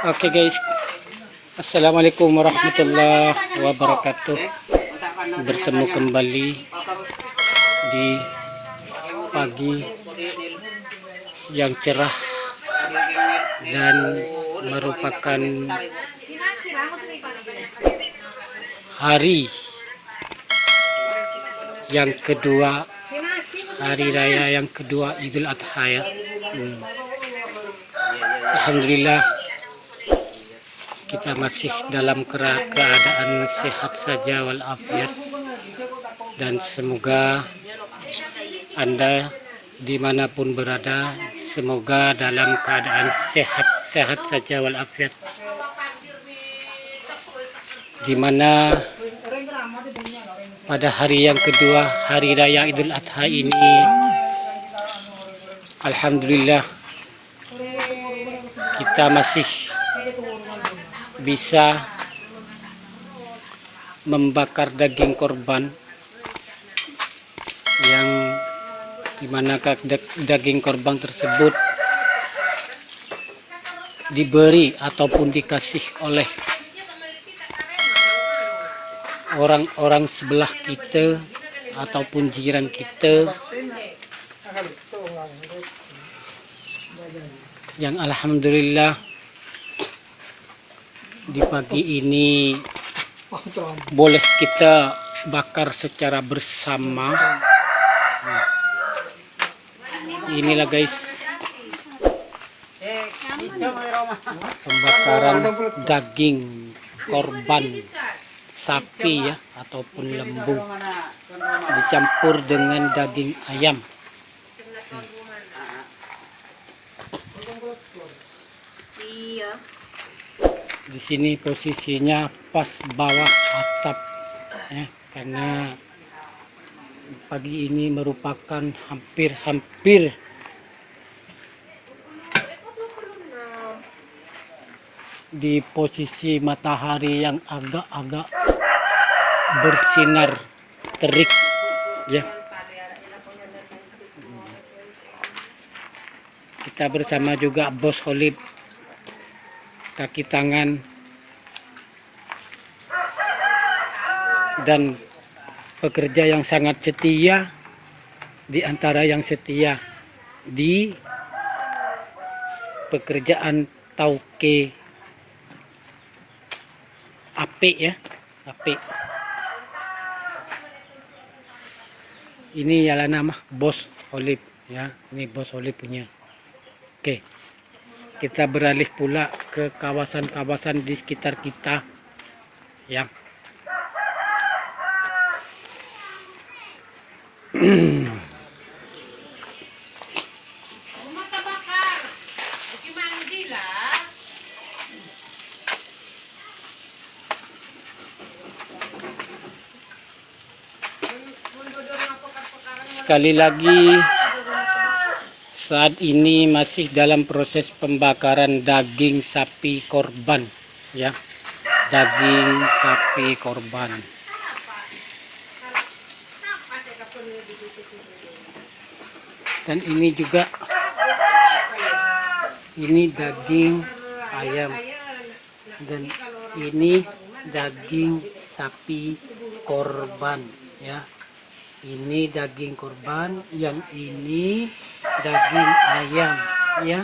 Oke guys, assalamualaikum warahmatullahi wabarakatuh. Bertemu kembali di pagi yang cerah dan merupakan hari yang kedua, hari raya yang kedua Idul Adha ya. Alhamdulillah kita masih dalam keadaan sehat saja walafiat, dan semoga Anda dimanapun berada semoga dalam keadaan sehat saja walafiat, dimana pada hari yang kedua hari raya Idul Adha ini alhamdulillah kita masih bisa membakar daging korban, yang dimana daging korban tersebut diberi ataupun dikasih oleh orang-orang sebelah kita ataupun jiran kita, yang alhamdulillah di pagi ini boleh kita bakar secara bersama. Inilah guys, pembakaran daging korban sapi ya ataupun lembu dicampur dengan daging ayam. Di sini posisinya pas bawah atap ya, karena pagi ini merupakan hampir di posisi matahari yang agak-agak bersinar terik ya. Kita bersama juga Bos Holib, kaki tangan dan pekerja yang sangat setia, di antara yang setia di pekerjaan tauke apik ya, apik. Ini ialah nama Bos Holib ya, ini Bos Holib punya. Oke, kita beralih pula ke kawasan-kawasan di sekitar kita ya. Sekali lagi, saat ini masih dalam proses pembakaran daging sapi korban ya, daging sapi korban. Dan ini juga ini daging ayam, dan ini daging sapi korban ya. Ini daging korban, yang ini daging ayam ya.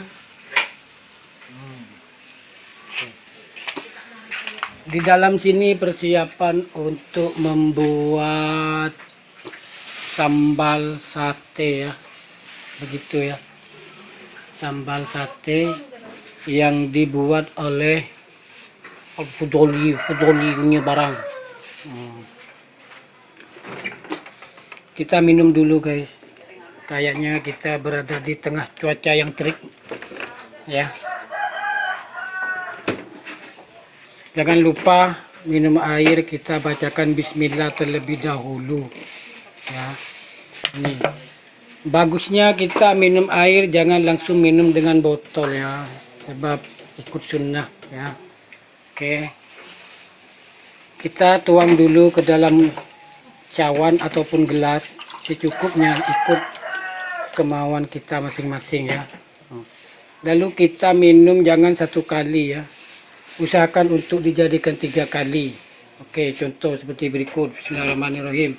Di dalam sini persiapan untuk membuat sambal sate ya, begitu ya, sambal sate yang dibuat oleh Al-Fudoli punya barang. Kita minum dulu guys, kayaknya kita berada di tengah cuaca yang terik ya. Jangan lupa minum air, kita bacakan bismillah terlebih dahulu ya. Ini bagusnya kita minum air jangan langsung minum dengan botol ya, sebab ikut sunnah ya. Oke, kita tuang dulu ke dalam cawan ataupun gelas secukupnya, ikut kemauan kita masing-masing ya. Lalu kita minum jangan satu kali ya, usahakan untuk dijadikan 3 kali. Oke, contoh seperti berikut. Bismillahirrahmanirrahim.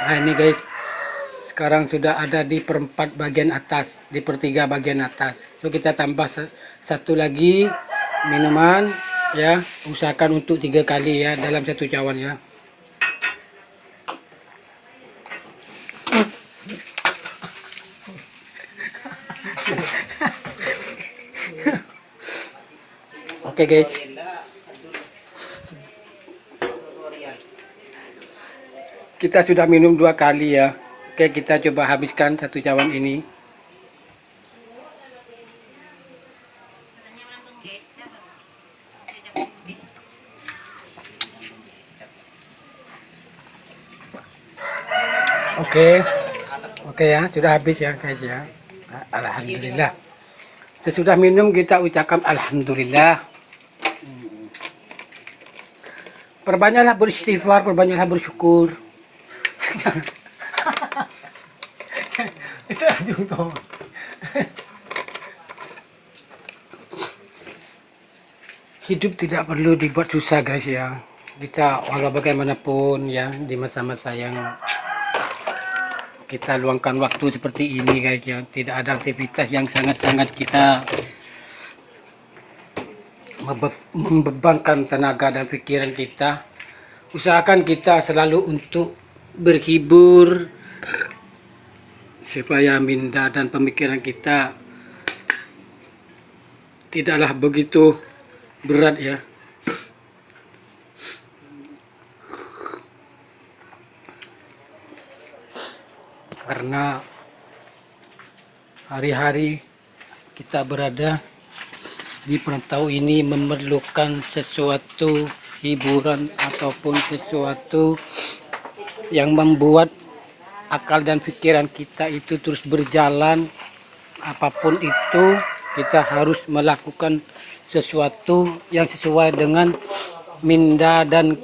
Nah ini guys, sekarang sudah ada di perempat bagian atas, di pertiga bagian atas. So kita tambah satu lagi minuman ya, usahakan untuk 3 kali ya dalam satu cawan ya. Oke guys, kita sudah minum 2 kali ya. Oke, kita coba habiskan satu cawan ini. Oke ya, sudah habis ya guys ya. Alhamdulillah. Sesudah minum kita ucapkan alhamdulillah. Perbanyaklah beristighfar, perbanyaklah bersyukur. Itu aja. Hidup tidak perlu dibuat susah guys ya. Kita walau bagaimanapun ya, di masa-masa yang kita luangkan waktu seperti ini guys ya, tidak ada aktivitas yang sangat-sangat kita membebankan tenaga dan pikiran kita. Usahakan kita selalu untuk berhibur supaya minda dan pemikiran kita tidaklah begitu berat ya. Karena hari-hari kita berada di perantau ini memerlukan sesuatu hiburan ataupun sesuatu yang membuat akal dan pikiran kita itu terus berjalan. Apapun itu, kita harus melakukan sesuatu yang sesuai dengan minda dan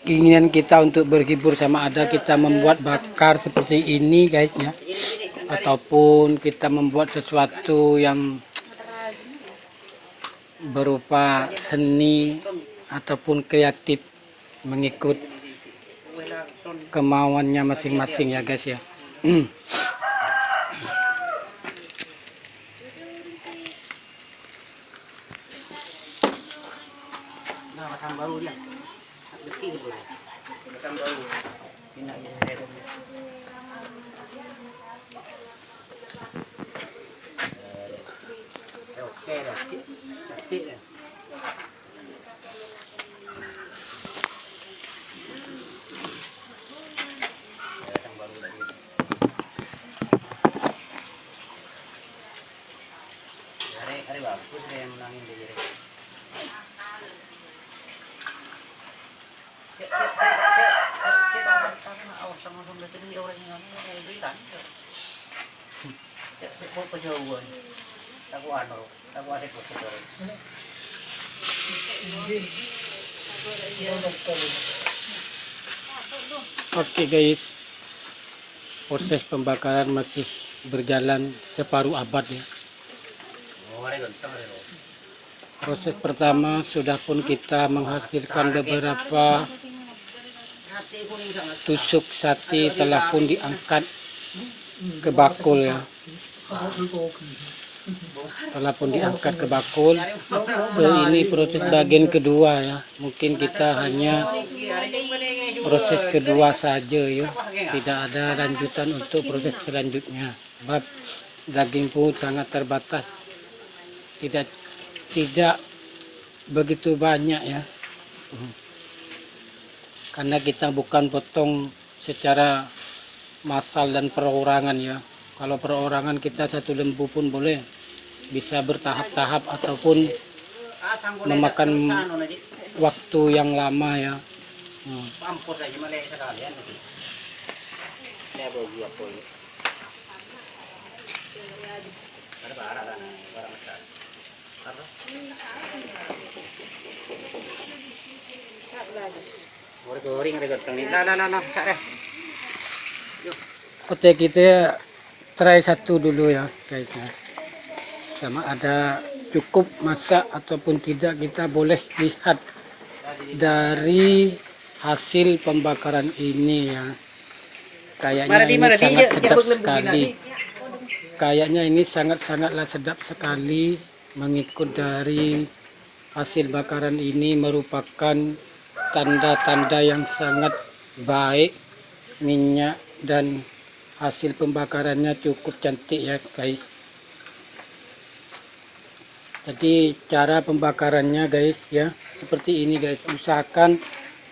keinginan kita untuk berhibur, sama ada kita membuat bakar seperti ini guys ya, ataupun kita membuat sesuatu yang berupa seni ataupun kreatif mengikut kemauannya masing-masing ya guys ya. Oke guys, proses pembakaran masih berjalan separuh abad ya. Proses pertama sudah pun kita menghasilkan beberapa tusuk sate, telah pun diangkat ke bakul ya. Telah pun diangkat ke bakul. So ini proses bagian kedua ya. Mungkin kita hanya proses kedua saja ya. Tidak ada lanjutan untuk proses selanjutnya. Sebab daging pun sangat terbatas. Tidak begitu banyak ya. Karena kita bukan potong secara massal dan perorangan ya. Kalau perorangan kita satu lembu pun boleh, bisa bertahap-tahap ataupun memakan waktu yang lama ya. Goreng ada gotong ni. Lah, sak dah. Oke, kita try satu dulu ya guys ya. Sama ada cukup masak ataupun tidak, kita boleh lihat dari hasil pembakaran ini ya. Kayaknya ini sangat sedap sekali. Kayaknya ini sangat-sangatlah sedap sekali. Mengikut dari hasil bakaran ini merupakan tanda-tanda yang sangat baik. Minyak dan hasil pembakarannya cukup cantik ya guys. Jadi cara pembakarannya guys ya seperti ini guys. Usahakan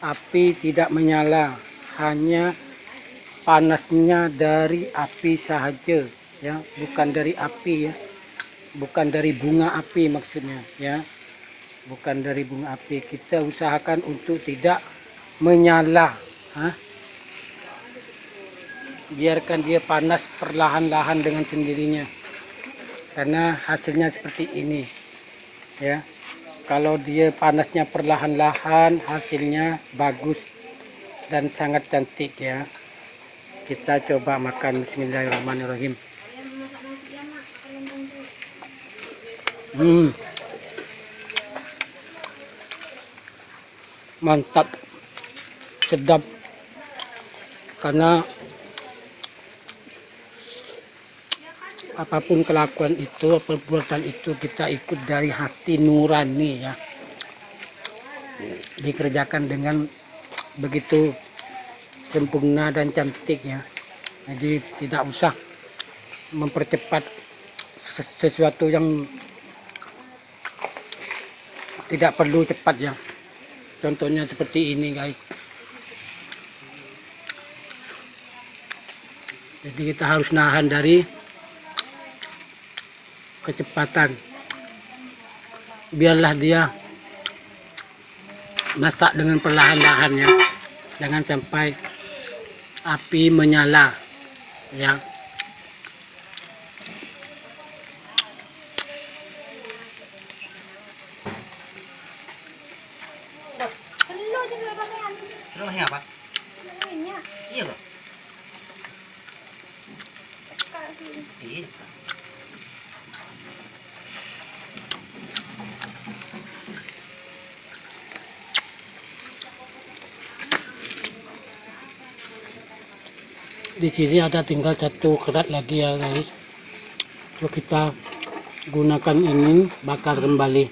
api tidak menyala, hanya panasnya dari api sahaja ya, bukan dari api ya, bukan dari bunga api maksudnya ya, bukan dari bunga api. Kita usahakan untuk tidak menyala, biarkan dia panas perlahan-lahan dengan sendirinya, karena hasilnya seperti ini ya. Kalau dia panasnya perlahan-lahan, hasilnya bagus dan sangat cantik ya. Kita coba makan. Bismillahirrahmanirrahim. Mantap, sedap, karena apapun kelakuan itu, perbuatan itu, kita ikut dari hati nurani ya, dikerjakan dengan begitu sempurna dan cantik ya. Jadi tidak usah mempercepat sesuatu yang tidak perlu cepat ya. Contohnya seperti ini guys. Jadi kita harus nahan dari kecepatan. Biarlah dia masak dengan perlahan-lahan ya. Jangan sampai api menyala ya. Rumahnya apa? Iya kok. Iya. Di sini ada tinggal satu kerat lagi ya guys. So kita gunakan ini, bakar kembali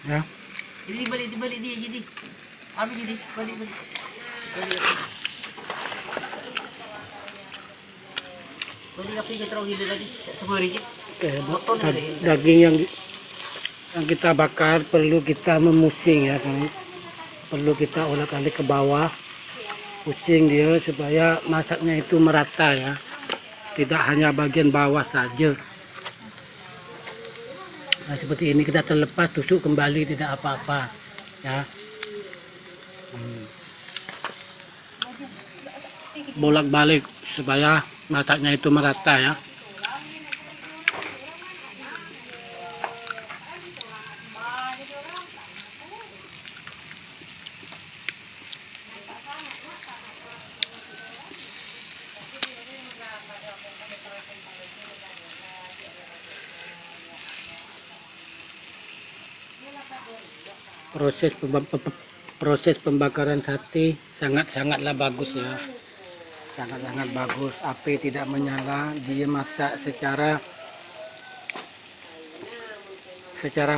ya. Jadi balik dia jadi. Ambil jadi balik. Balik api kita taruh hidup lagi. Seberi je. Daging yang kita bakar perlu kita memusing ya guys. Perlu kita olak-alik ke bawah, pusing dia supaya masaknya itu merata ya, tidak hanya bagian bawah saja. Nah, seperti ini kita terlepas, tusuk kembali, tidak apa-apa ya. Bolak-balik supaya masaknya itu merata ya. Proses pembakaran sate sangat-sangatlah bagus ya, sangat-sangat bagus. Api tidak menyala, dia masak secara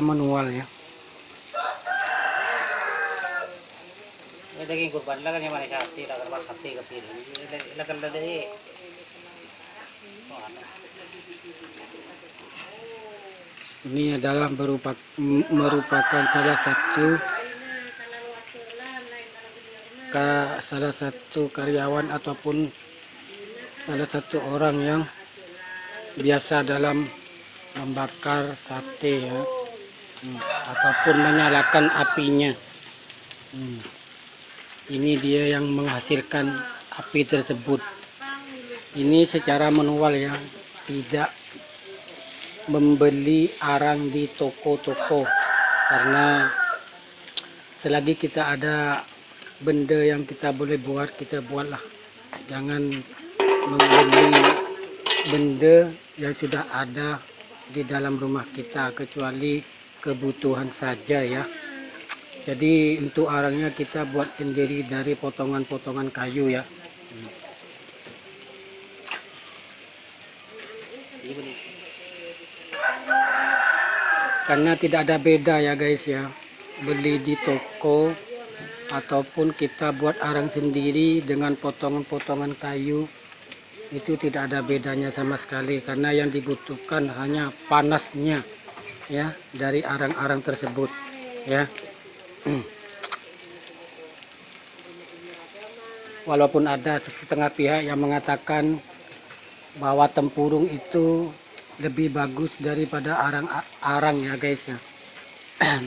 manual ya. Daging kurban lah kan yang mana sate, lakan sate ke sini. Lakan dari. Ini adalah merupakan salah satu karyawan ataupun salah satu orang yang biasa dalam membakar sate ya, ataupun menyalakan apinya. Ini dia yang menghasilkan api tersebut. Ini secara manual ya, tidak membeli arang di toko-toko, karena selagi kita ada benda yang kita boleh buat, kita buatlah. Jangan membeli benda yang sudah ada di dalam rumah kita, kecuali kebutuhan saja ya. Jadi untuk arangnya kita buat sendiri dari potongan-potongan kayu ya. Karena tidak ada beda ya guys ya, beli di toko ataupun kita buat arang sendiri dengan potongan-potongan kayu, itu tidak ada bedanya sama sekali, karena yang dibutuhkan hanya panasnya ya dari arang-arang tersebut ya. Walaupun ada setengah pihak yang mengatakan bahwa tempurung itu lebih bagus daripada arang ya guys ya,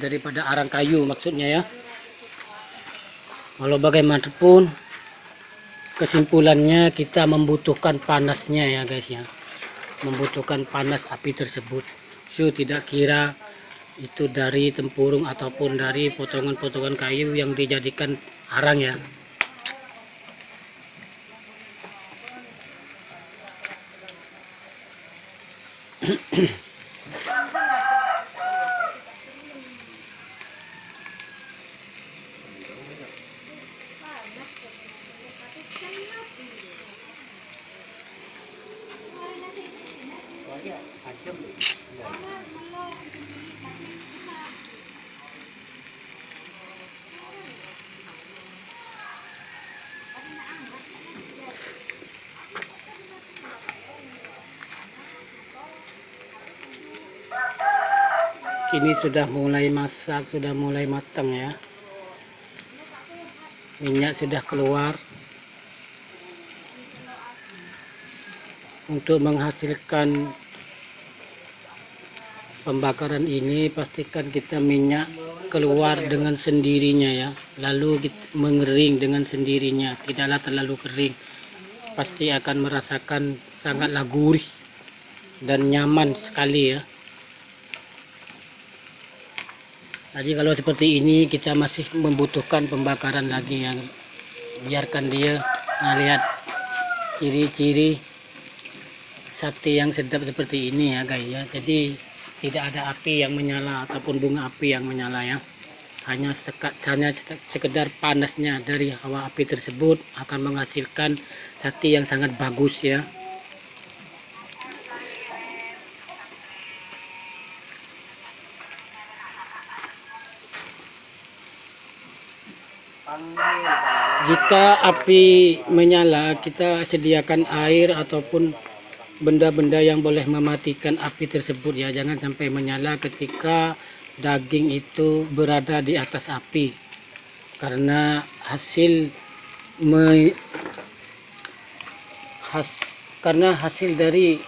daripada arang kayu maksudnya ya. Walau bagaimanapun kesimpulannya kita membutuhkan panasnya ya guys ya, membutuhkan panas api tersebut. So tidak kira itu dari tempurung ataupun dari potongan-potongan kayu yang dijadikan arang ya. Kini sudah mulai masak, sudah mulai matang ya. Minyak sudah keluar. Untuk menghasilkan pembakaran ini pastikan kita minyak keluar dengan sendirinya ya, lalu mengering dengan sendirinya, tidaklah terlalu kering. Pasti akan merasakan sangatlah gurih dan nyaman sekali ya. Jadi kalau seperti ini kita masih membutuhkan pembakaran lagi yang biarkan dia. Nah, lihat ciri-ciri sate yang sedap seperti ini ya guys ya. Jadi tidak ada api yang menyala ataupun bunga api yang menyala ya. Hanya sekedar panasnya dari hawa api tersebut akan menghasilkan sate yang sangat bagus ya. Jika api menyala, kita sediakan air ataupun benda-benda yang boleh mematikan api tersebut ya. Jangan sampai menyala ketika daging itu berada di atas api, karena hasil dari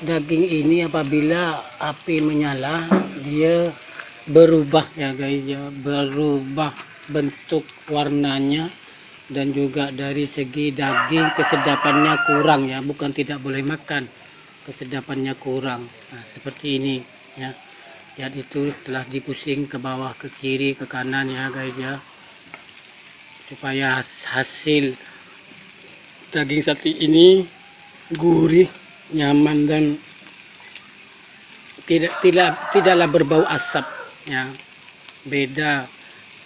daging ini apabila api menyala dia berubah ya guys ya, berubah bentuk warnanya, dan juga dari segi daging kesedapannya kurang ya, bukan tidak boleh makan, kesedapannya kurang. Nah seperti ini ya. Lihat itu telah dipusing ke bawah, ke kiri, ke kanan ya guys ya, supaya hasil daging sate ini gurih, nyaman, dan tidaklah berbau asap ya. Beda,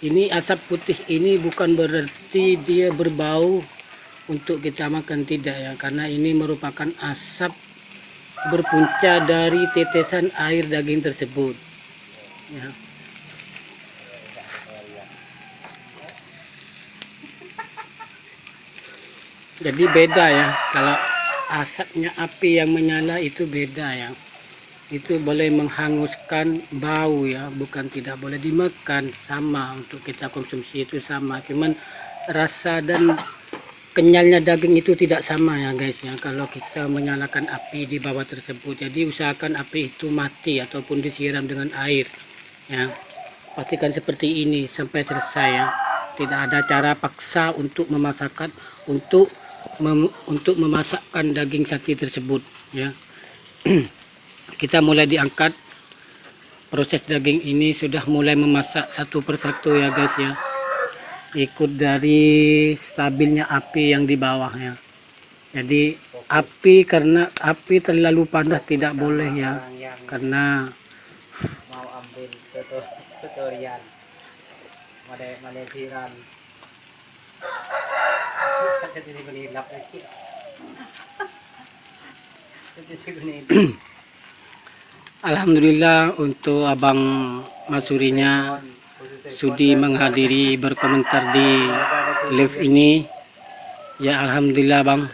ini asap putih ini bukan berarti dia berbau untuk kita makan, tidak ya, karena ini merupakan asap berpunca dari tetesan air daging tersebut ya. Jadi beda ya, kalau asapnya api yang menyala itu beda ya. Itu boleh menghanguskan bau ya, bukan tidak boleh dimakan, sama untuk kita konsumsi itu sama, cuman rasa dan kenyalnya daging itu tidak sama ya guys ya, kalau kita menyalakan api di bawah tersebut. Jadi usahakan api itu mati ataupun disiram dengan air ya. Pastikan seperti ini sampai selesai ya. Tidak ada cara paksa untuk memasakkan, untuk memasakkan daging sapi tersebut ya. Kita mulai diangkat, proses daging ini sudah mulai memasak satu persatu ya guys ya, ikut dari stabilnya api yang di bawah ya. Jadi api, karena api terlalu panas tidak boleh ya, Orang yang karena mau ambil tutorial Malaysian jadi menilap lagi jadi menilap alhamdulillah untuk Abang Masurinya sudi menghadiri berkomentar di live ini. Ya alhamdulillah Bang,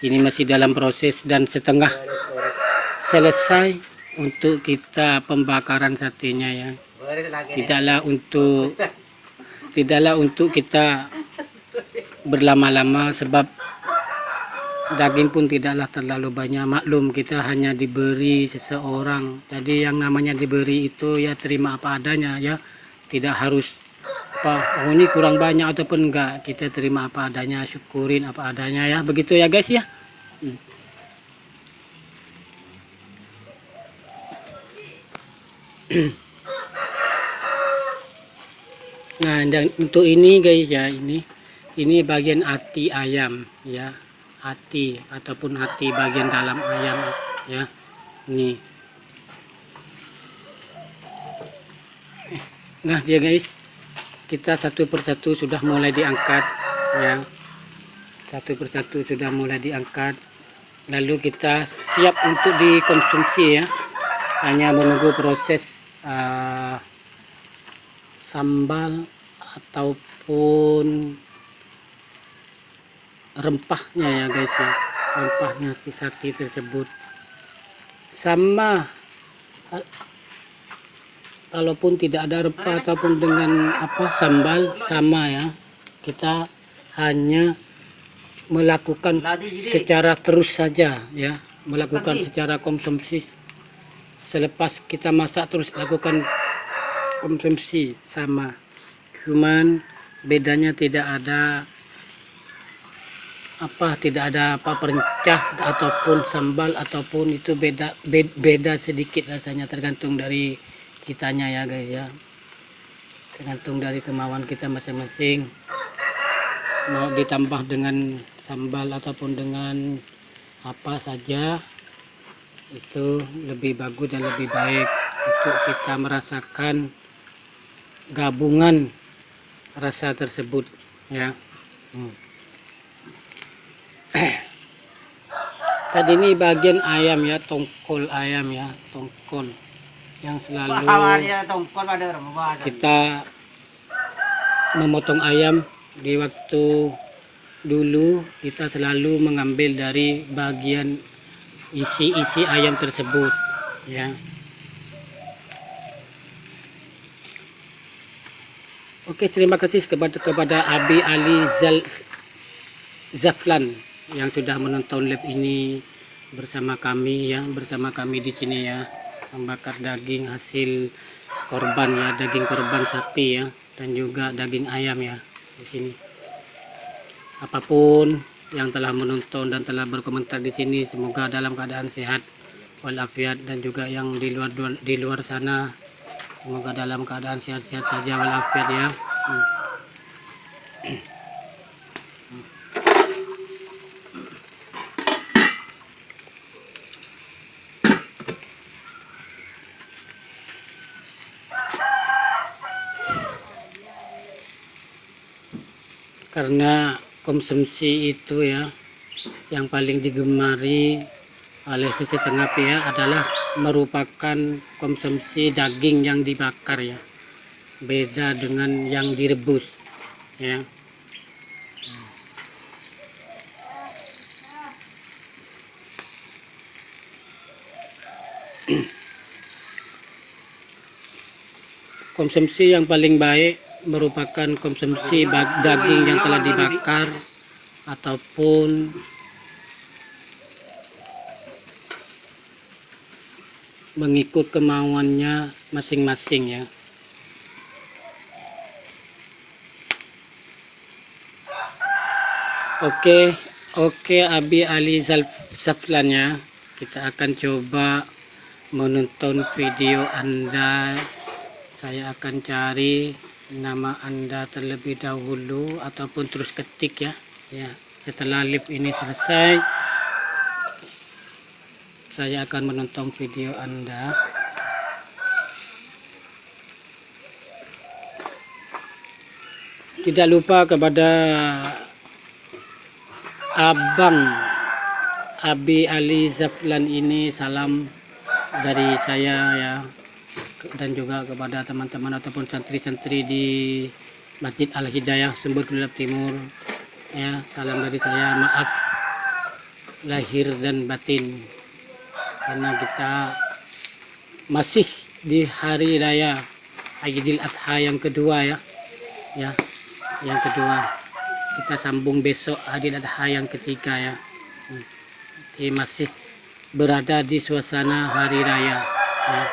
ini masih dalam proses dan setengah selesai untuk kita pembakaran satenya ya. Tidaklah untuk kita berlama-lama, sebab daging pun tidaklah terlalu banyak. Maklum kita hanya diberi seseorang, jadi yang namanya diberi itu ya terima apa adanya ya, tidak harus apa oh ini kurang banyak ataupun enggak, kita terima apa adanya, syukurin apa adanya ya, begitu ya guys ya. Nah, dan untuk ini guys ya, ini bagian hati ayam ya, hati ataupun hati bagian dalam ayam ya. Ini. Nah, ya guys, kita satu persatu sudah mulai diangkat ya. Satu persatu sudah mulai diangkat. Lalu kita siap untuk dikonsumsi ya. Hanya menunggu proses sambal ataupun rempahnya ya guys ya, rempahnya si sati tersebut. Sama kalaupun tidak ada rempah ataupun dengan apa sambal sama ya, kita hanya melakukan secara terus saja ya, melakukan secara konsumsi. Selepas kita masak terus lakukan konsumsi sama, cuman bedanya tidak ada apa perencah ataupun sambal ataupun itu beda sedikit rasanya, tergantung dari kitanya ya guys ya, tergantung dari kemauan kita masing-masing, mau ditambah dengan sambal ataupun dengan apa saja itu lebih bagus dan lebih baik untuk kita merasakan gabungan rasa tersebut ya. Tadi ini bagian ayam ya, tongkol ayam ya, tongkol yang selalu kita memotong ayam. Di waktu dulu kita selalu mengambil dari bagian isi ayam tersebut ya. Oke, terima kasih kepada Abi Ali Zaflan yang sudah menonton live ini bersama kami ya, bersama kami di sini ya, membakar daging hasil korban ya, daging korban sapi ya, dan juga daging ayam ya di sini. Apapun yang telah menonton dan telah berkomentar di sini, semoga dalam keadaan sehat walafiat, dan juga yang di luar sana semoga dalam keadaan sehat-sehat saja walafiat ya. Karena konsumsi itu ya yang paling digemari oleh setengah pihak adalah merupakan konsumsi daging yang dibakar ya, beda dengan yang direbus ya. Konsumsi yang paling baik merupakan konsumsi daging yang telah dibakar ataupun mengikut kemauannya masing-masing ya. Oke Abi Ali Zaflan ya, kita akan coba menonton video Anda. Saya akan cari nama Anda terlebih dahulu ataupun terus ketik ya. Setelah live ini selesai, saya akan menonton video Anda. Tidak lupa kepada Abang Abi Ali Zaflan ini salam dari saya ya, dan juga kepada teman-teman ataupun santri-santri di Masjid Al Hidayah Sumber Kulap Timur ya, salam dari saya, maaf lahir dan batin karena kita masih di hari raya Aidil Adha yang kedua ya, yang kedua. Kita sambung besok Aidil Adha yang ketiga ya. Jadi masih berada di suasana hari raya ya.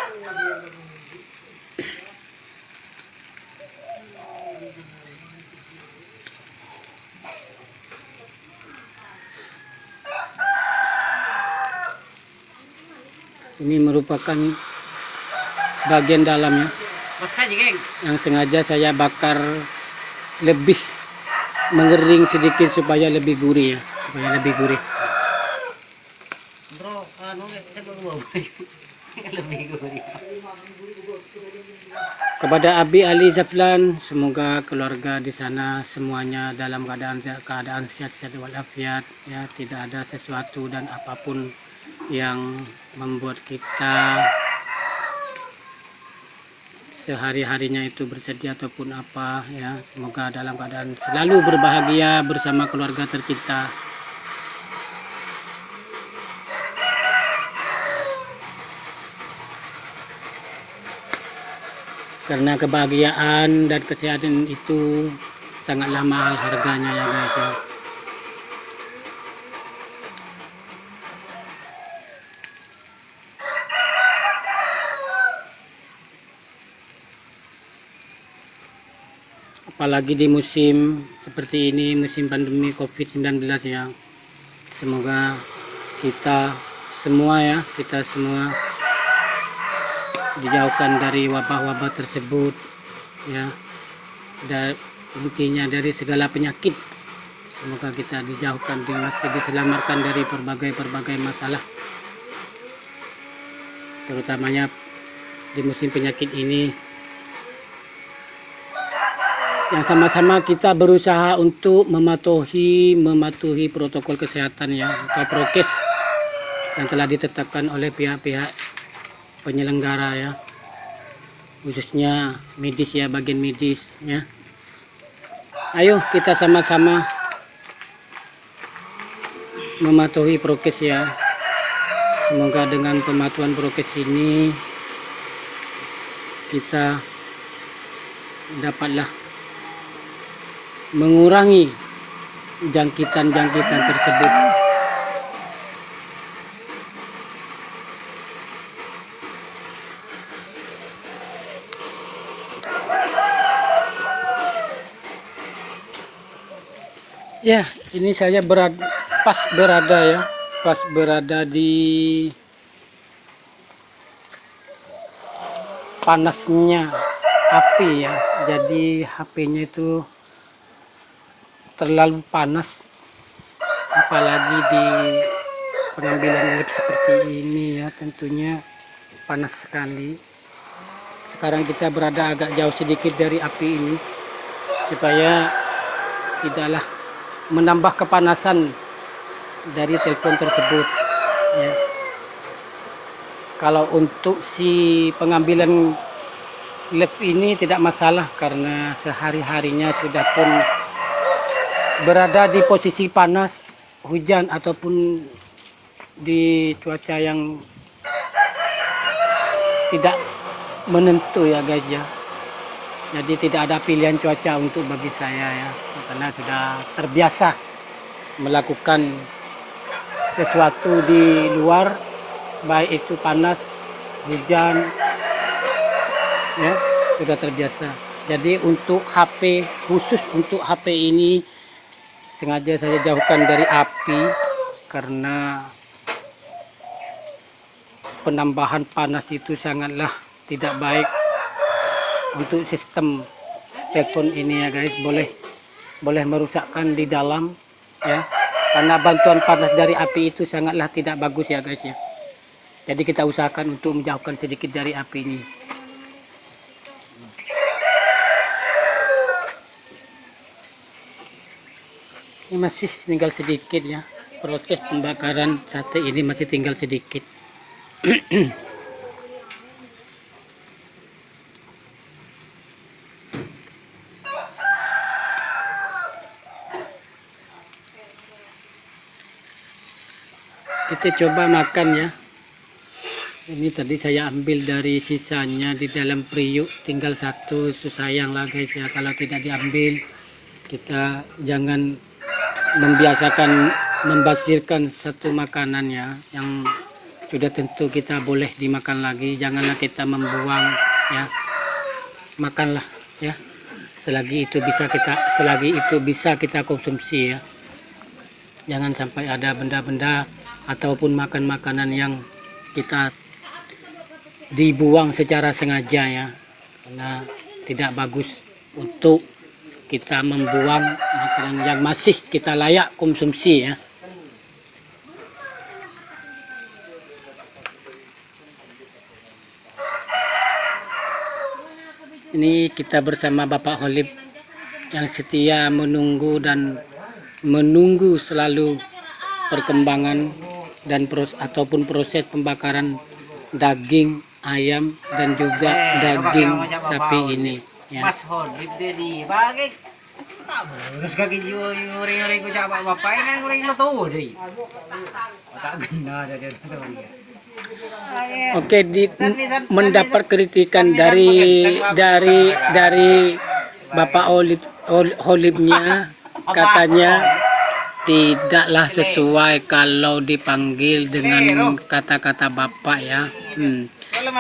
Ini merupakan bagian dalamnya Masa aja, geng. yang sengaja saya bakar lebih mengering sedikit supaya lebih gurih ya, supaya lebih gurih. Bro, saya baru bawa baju. Lebih gurih. Kepada Abi Ali Zaflan, semoga keluarga di sana semuanya dalam keadaan sehat-sehat walafiat ya, tidak ada sesuatu dan apapun yang membuat kita sehari-harinya itu bersedih ataupun apa ya, semoga dalam keadaan selalu berbahagia bersama keluarga tercinta. Karena kebahagiaan dan kesehatan itu sangatlah mahal harganya ya guys ya. Apalagi di musim seperti ini, musim pandemi COVID-19 ya. Semoga kita semua dijauhkan dari wabah-wabah tersebut ya. Dan intinya dari segala penyakit. Semoga kita dijauhkan, diselamatkan dari berbagai masalah. Terutamanya di musim penyakit ini, yang sama-sama kita berusaha untuk mematuhi protokol kesehatan ya, atau prokes yang telah ditetapkan oleh pihak-pihak penyelenggara ya, khususnya medis ya, bagian medis ya. Ayo kita sama-sama mematuhi prokes ya. Semoga dengan pematuhan prokes ini kita dapatlah mengurangi jangkitan-jangkitan tersebut. Ya, ini saya pas berada di panasnya api ya. Jadi HP-nya itu terlalu panas, apalagi di pengambilan lab seperti ini ya, tentunya panas sekali. Sekarang kita berada agak jauh sedikit dari api ini supaya tidaklah menambah kepanasan dari telepon tersebut ya. Kalau untuk si pengambilan lab ini tidak masalah karena sehari-harinya sudah pun berada di posisi panas, hujan ataupun di cuaca yang tidak menentu ya guys ya. Jadi tidak ada pilihan cuaca untuk bagi saya ya, karena sudah terbiasa melakukan sesuatu di luar, baik itu panas, hujan ya, sudah terbiasa. Jadi untuk HP, khusus untuk HP ini sengaja saya jauhkan dari api karena penambahan panas itu sangatlah tidak baik untuk sistem telepon ini ya guys. Boleh merusakkan di dalam ya. karena bantuan panas dari api itu sangatlah tidak bagus ya guys ya. Jadi kita usahakan untuk menjauhkan sedikit dari api ini. Ini masih tinggal sedikit ya, proses pembakaran sate ini masih tinggal sedikit. Kita coba makan ya. Ini tadi saya ambil dari sisanya di dalam periuk, tinggal satu. Sayang lah guys ya, kalau tidak diambil. Kita jangan membiasakan membasirkan satu makanan ya, yang sudah tentu kita boleh dimakan lagi. Janganlah kita membuang ya, makanlah ya, selagi itu bisa kita konsumsi ya. Jangan sampai ada benda-benda ataupun makan makanan yang kita dibuang secara sengaja ya, karena tidak bagus untuk kita membuang makanan yang masih kita layak konsumsi ya. Ini kita bersama Bapak Holib yang setia menunggu selalu perkembangan dan proses pembakaran daging ayam dan juga daging sapi ini ya. Mas Holib di bagi. Terus kaki uri ko siya bapak kan ko rin luto deh. Tak ganda ada Oke, mendapat kritikan dari Bapak Holibnya, katanya tidaklah sesuai kalau dipanggil dengan kata-kata Bapak ya.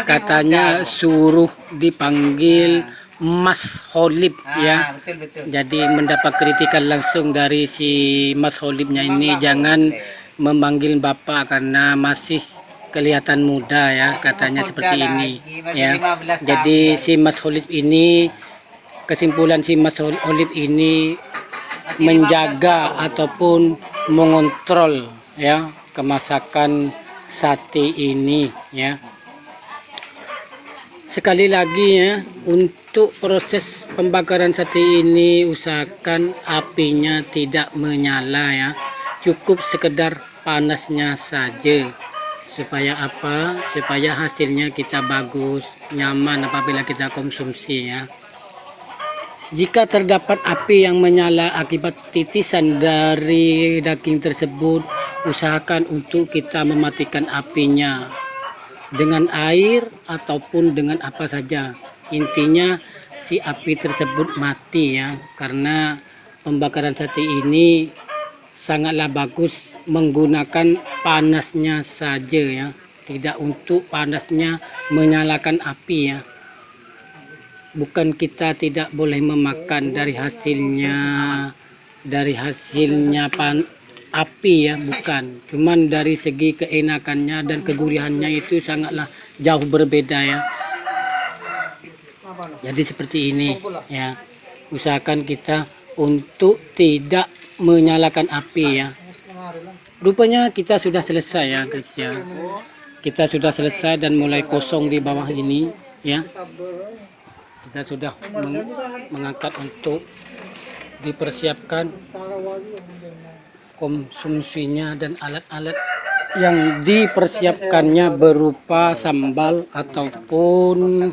Katanya suruh dipanggil Mas Holib ya. Betul. Jadi mendapat kritikan langsung dari si Mas Holibnya ini, jangan memanggil Bapak karena masih kelihatan muda ya, katanya seperti ini ya. Jadi si Mas Holib ini, kesimpulan si Mas Holib ini menjaga ataupun mengontrol ya kemasakan sate ini ya. Sekali lagi ya, untuk proses pembakaran sate ini usahakan apinya tidak menyala ya, cukup sekedar panasnya saja. Supaya apa? Supaya hasilnya kita bagus, nyaman apabila kita konsumsi ya. Jika terdapat api yang menyala akibat titisan dari daging tersebut, usahakan untuk kita mematikan apinya dengan air ataupun dengan apa saja. Intinya si api tersebut mati ya, karena pembakaran sate ini sangatlah bagus menggunakan panasnya saja ya, tidak untuk panasnya menyalakan api ya. Bukan kita tidak boleh memakan dari hasilnya api ya, bukan. Cuman dari segi keenakannya dan kegurihannya itu sangatlah jauh berbeda ya. Jadi seperti ini ya. Usahakan kita untuk tidak menyalakan api ya. Rupanya kita sudah selesai ya guys ya. Kita sudah selesai dan mulai kosong di bawah ini ya. Kita sudah mengangkat untuk dipersiapkan konsumsinya, dan alat-alat yang dipersiapkannya berupa sambal ataupun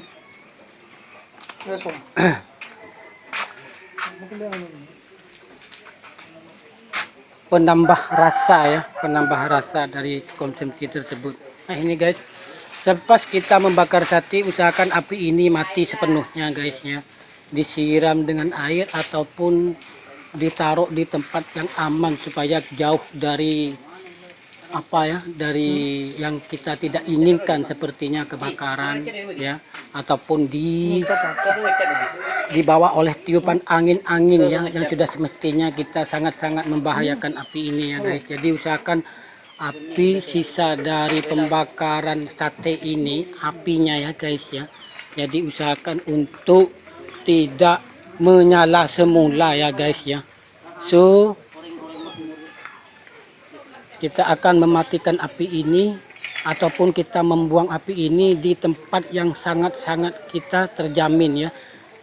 penambah rasa dari konsumsi tersebut. Nah ini guys, selepas kita membakar sate, usahakan api ini mati sepenuhnya guys ya. Disiram dengan air ataupun ditaruh di tempat yang aman supaya jauh dari dari yang kita tidak inginkan, sepertinya kebakaran ya, ataupun dibawa oleh tiupan angin-angin ya, yang sudah semestinya kita sangat-sangat membahayakan api ini ya guys. Jadi usahakan api sisa dari pembakaran sate ini, apinya ya guys ya, jadi usahakan untuk tidak menyala semula ya guys ya. So kita akan mematikan api ini ataupun kita membuang api ini di tempat yang sangat-sangat kita terjamin ya.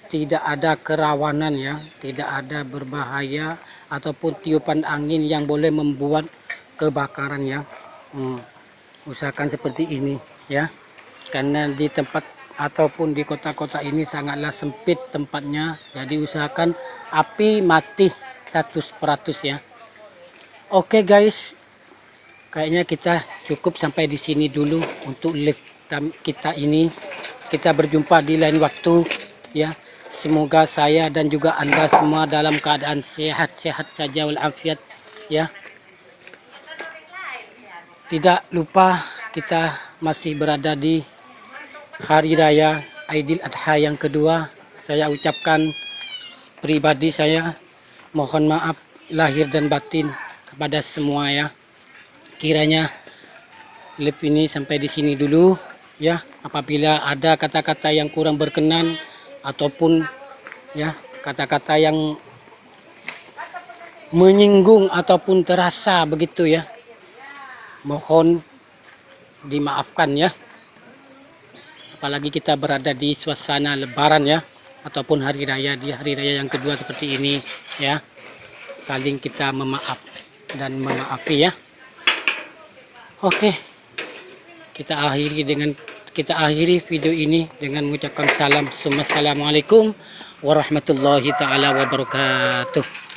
Tidak ada kerawanan ya, tidak ada berbahaya ataupun tiupan angin yang boleh membuat kebakaran ya. Usahakan seperti ini ya. Karena di tempat ataupun di kota-kota ini sangatlah sempit tempatnya. Jadi usahakan api mati 100% ya. Oke guys. Kayaknya kita cukup sampai di sini dulu untuk live kita ini. Kita berjumpa di lain waktu ya. Semoga saya dan juga Anda semua dalam keadaan sehat-sehat saja walafiat ya. Tidak lupa kita masih berada di Hari Raya Aidil Adha yang kedua. Saya ucapkan pribadi saya mohon maaf lahir dan batin kepada semua ya. Kiranya live ini sampai di sini dulu ya. Apabila ada kata-kata yang kurang berkenan ataupun ya kata-kata yang menyinggung ataupun terasa begitu ya, mohon dimaafkan ya. Apalagi kita berada di suasana lebaran ya, ataupun hari raya, di hari raya yang kedua seperti ini ya. Saling kita memaaf dan memaafi ya. Oke, kita akhiri video ini dengan mengucapkan salam. Assalamualaikum warahmatullahi taala wabarakatuh.